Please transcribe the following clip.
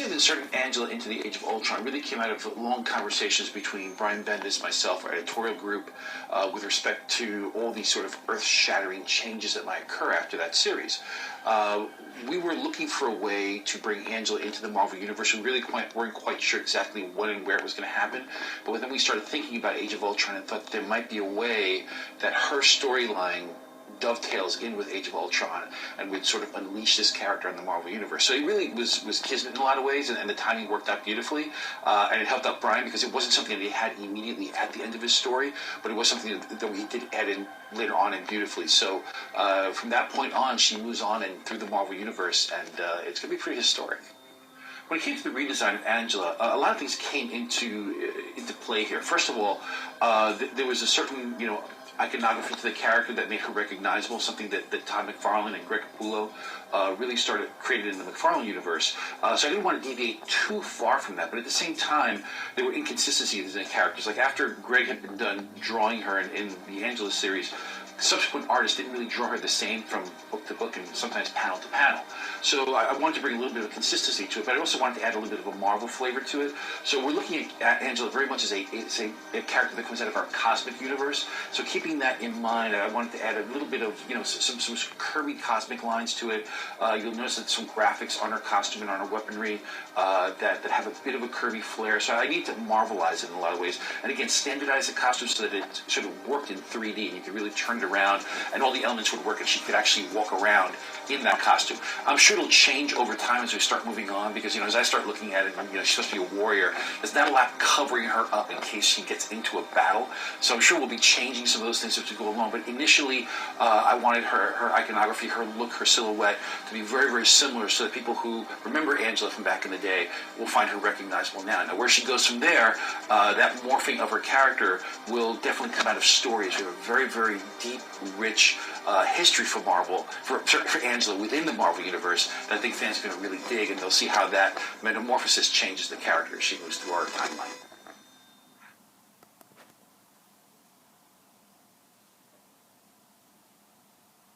that inserting Angela into the Age of Ultron really came out of long conversations between Brian Bendis, myself, our editorial group, with respect to all these sort of earth-shattering changes that might occur after that series. We were looking for a way to bring Angela into the Marvel Universe. We really weren't quite sure exactly when and where it was going to happen. But then we started thinking about Age of Ultron and thought there might be a way that her storyline dovetails in with Age of Ultron and would sort of unleash this character in the Marvel Universe. So it really was kismet in a lot of ways, and the timing worked out beautifully. And it helped out Brian because it wasn't something that he had immediately at the end of his story, but it was something that he did add in later on and beautifully. So from that point on, she moves on and through the Marvel Universe, and it's going to be pretty historic. When it came to the redesign of Angela, a lot of things came into play here. First of all, there was a certain, iconography to the character that made her recognizable, something that Todd McFarlane and Greg Capullo really started created in the McFarlane universe. So I didn't want to deviate too far from that, but at the same time, there were inconsistencies in the characters. Like after Greg had been done drawing her in the Angela series, subsequent artists didn't really draw her the same from book to book and sometimes panel to panel. So I wanted to bring a little bit of consistency to it, but I also wanted to add a little bit of a Marvel flavor to it. So we're looking at Angela very much as a character that comes out of our cosmic universe. So keeping that in mind, I wanted to add a little bit of, some Kirby cosmic lines to it. You'll notice that some graphics on her costume and on her weaponry that have a bit of a Kirby flair. So I need to Marvelize it in a lot of ways. And again, standardize the costume so that it sort of worked in 3D and you could really turn it around and all the elements would work and she could actually walk around in that costume. I'm sure it'll change over time as we start moving on because, as I start looking at it, she's supposed to be a warrior. There's not a lot covering her up in case she gets into a battle. So I'm sure we'll be changing some of those things as we go along. But initially, I wanted her iconography, her look, her silhouette to be very, very similar so that people who remember Angela from back in the day will find her recognizable now. Now, where she goes from there, that morphing of her character will definitely come out of stories. We have a very, very deep, rich history for Marvel, for Angela within the Marvel Universe that I think fans are going to really dig, and they'll see how that metamorphosis changes the character as she moves through our timeline.